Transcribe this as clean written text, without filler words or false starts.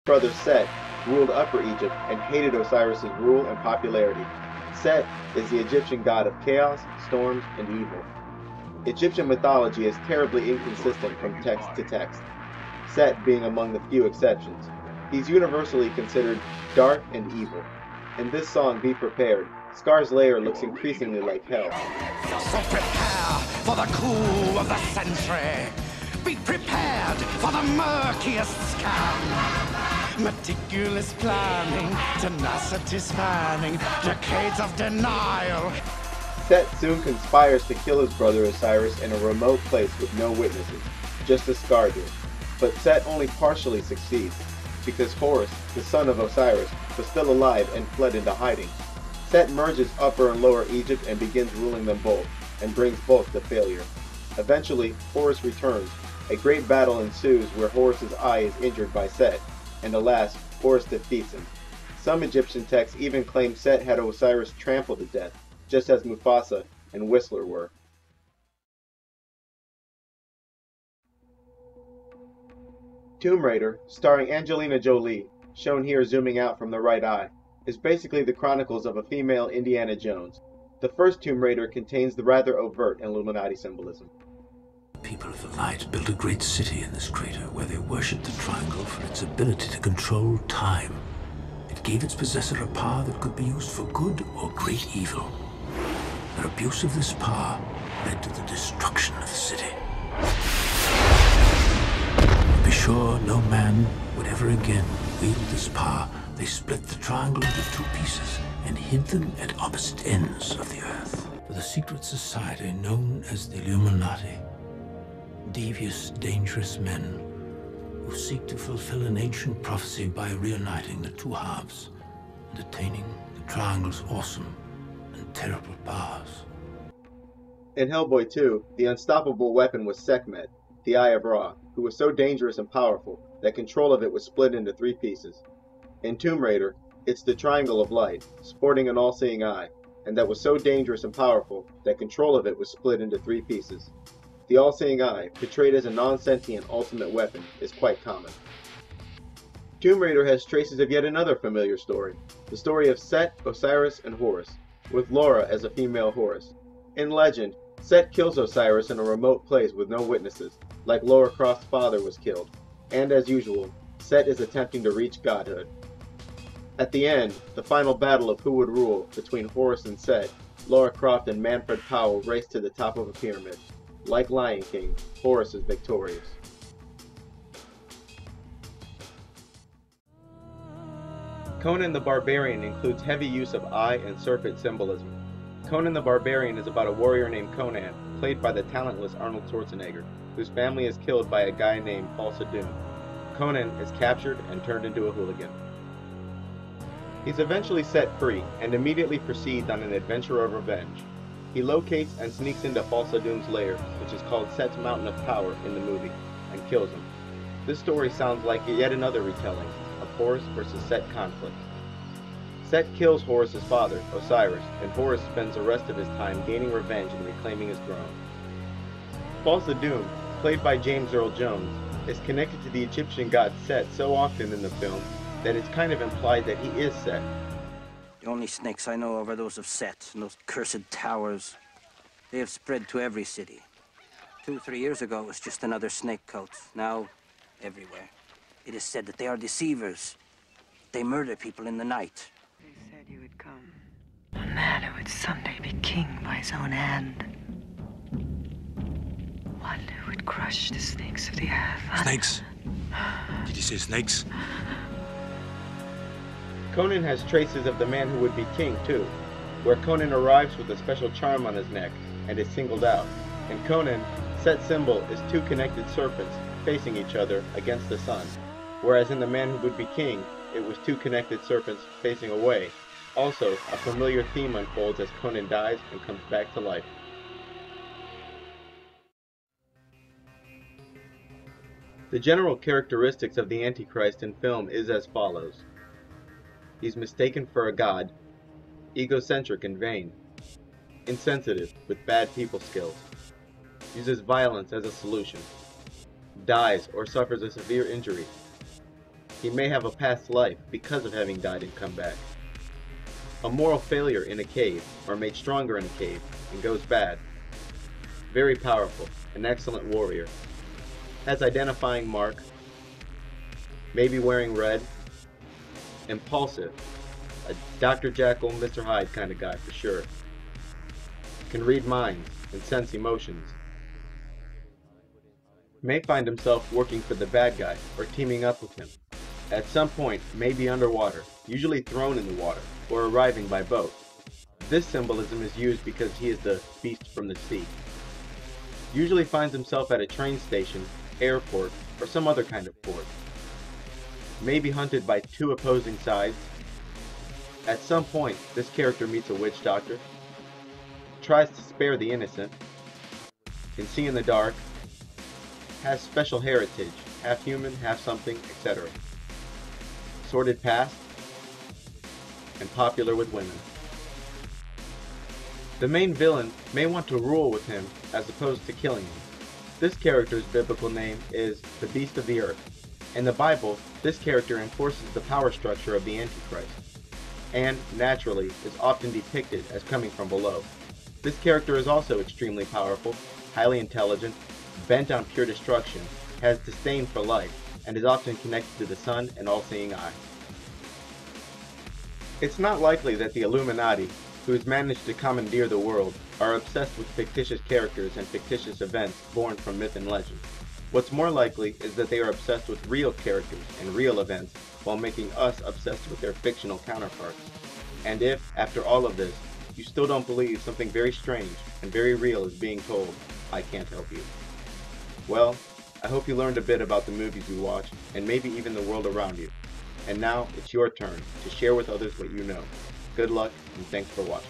brother Set ruled Upper Egypt and hated Osiris's rule and popularity. Set is the Egyptian god of chaos, storms, and evil. Egyptian mythology is terribly inconsistent from text to text, Set being among the few exceptions. He's universally considered dark and evil. In this song, Be Prepared, Scar's lair looks increasingly like hell. So prepare for the coup of the century. Be prepared for the murkiest scam. Meticulous planning, tenacity spanning, decades of denial. Set soon conspires to kill his brother Osiris in a remote place with no witnesses, just as Scar did. But Set only partially succeeds, because Horus, the son of Osiris, was still alive and fled into hiding. Set merges Upper and Lower Egypt and begins ruling them both, and brings both to failure. Eventually, Horus returns. A great battle ensues where Horus's eye is injured by Set, and alas, Horus defeats him. Some Egyptian texts even claim Set had Osiris trampled to death, just as Mufasa and Whistler were. Tomb Raider, starring Angelina Jolie, shown here zooming out from the right eye, is basically the chronicles of a female Indiana Jones. The first Tomb Raider contains the rather overt Illuminati symbolism. People of the light built a great city in this crater where they worshipped the triangle for its ability to control time. It gave its possessor a power that could be used for good or great evil. Their abuse of this power led to the destruction of the city. To be sure no man would ever again wield this power, they split the triangle into two pieces and hid them at opposite ends of the earth. For the secret society known as the Illuminati, devious, dangerous men who seek to fulfill an ancient prophecy by reuniting the two halves and attaining the triangle's awesome and terrible powers. In Hellboy 2, the unstoppable weapon was Sekhmet, the Eye of Ra, who was so dangerous and powerful that control of it was split into three pieces. In Tomb Raider, it's the Triangle of Light, sporting an all-seeing eye, and that was so dangerous and powerful that control of it was split into three pieces. The all-seeing eye, portrayed as a non-sentient ultimate weapon, is quite common. Tomb Raider has traces of yet another familiar story, the story of Set, Osiris, and Horus, with Laura as a female Horus. In legend, Set kills Osiris in a remote place with no witnesses, like Lara Croft's father was killed, and as usual, Set is attempting to reach godhood. At the end, the final battle of who would rule between Horus and Set, Lara Croft and Manfred Powell race to the top of a pyramid. Like Lion King, Horus is victorious. Conan the Barbarian includes heavy use of eye and serpent symbolism. Conan the Barbarian is about a warrior named Conan, played by the talentless Arnold Schwarzenegger, whose family is killed by a guy named Falsa Doom. Conan is captured and turned into a hooligan. He's eventually set free and immediately proceeds on an adventure of revenge. He locates and sneaks into Falsa Doom's lair, which is called Set's Mountain of Power in the movie, and kills him. This story sounds like yet another retelling of Horus versus Set conflict. Set kills Horus's father, Osiris, and Horus spends the rest of his time gaining revenge and reclaiming his throne. Falsa Doom, played by James Earl Jones, is connected to the Egyptian god Set so often in the film that it's kind of implied that he is Set. The only snakes I know of are those of Set and those cursed towers. They have spread to every city. 2-3 years ago, it was just another snake cult. Now, everywhere. It is said that they are deceivers. They murder people in the night. They said you would come. A man who would someday be king by his own hand. One who would crush the snakes of the earth. Snakes? Did you say snakes? Conan has traces of the man who would be king too, where Conan arrives with a special charm on his neck and is singled out. In Conan, Set's symbol is two connected serpents facing each other against the sun, whereas in The Man Who Would Be King, it was two connected serpents facing away. Also, a familiar theme unfolds as Conan dies and comes back to life. The general characteristics of the Antichrist in film is as follows. He's mistaken for a god, egocentric and vain, insensitive with bad people skills, uses violence as a solution, dies or suffers a severe injury, He may have a past life because of having died and come back. A moral failure in a cave, or made stronger in a cave, and goes bad. Very powerful, an excellent warrior. Has identifying mark, maybe wearing red. Impulsive, a Dr. Jekyll, Mr. Hyde kind of guy for sure. Can read minds and sense emotions. May find himself working for the bad guy or teaming up with him. At some point may be underwater, usually thrown in the water, or arriving by boat. This symbolism is used because he is the beast from the sea. Usually finds himself at a train station, airport, or some other kind of port. May be hunted by two opposing sides. At some point, this character meets a witch doctor, tries to spare the innocent, can see in the dark, has special heritage, half human, half something, etc. Sordid past, and popular with women. The main villain may want to rule with him as opposed to killing him. This character's biblical name is the Beast of the Earth. In the Bible, this character enforces the power structure of the Antichrist, and, naturally, is often depicted as coming from below. This character is also extremely powerful, highly intelligent, bent on pure destruction, has disdain for life, and is often connected to the sun and all-seeing eye. It's not likely that the Illuminati, who has managed to commandeer the world, are obsessed with fictitious characters and fictitious events born from myth and legend. What's more likely is that they are obsessed with real characters and real events while making us obsessed with their fictional counterparts. And if, after all of this, you still don't believe something very strange and very real is being told, I can't help you. Well, I hope you learned a bit about the movies you watch and maybe even the world around you. And now it's your turn to share with others what you know. Good luck and thanks for watching.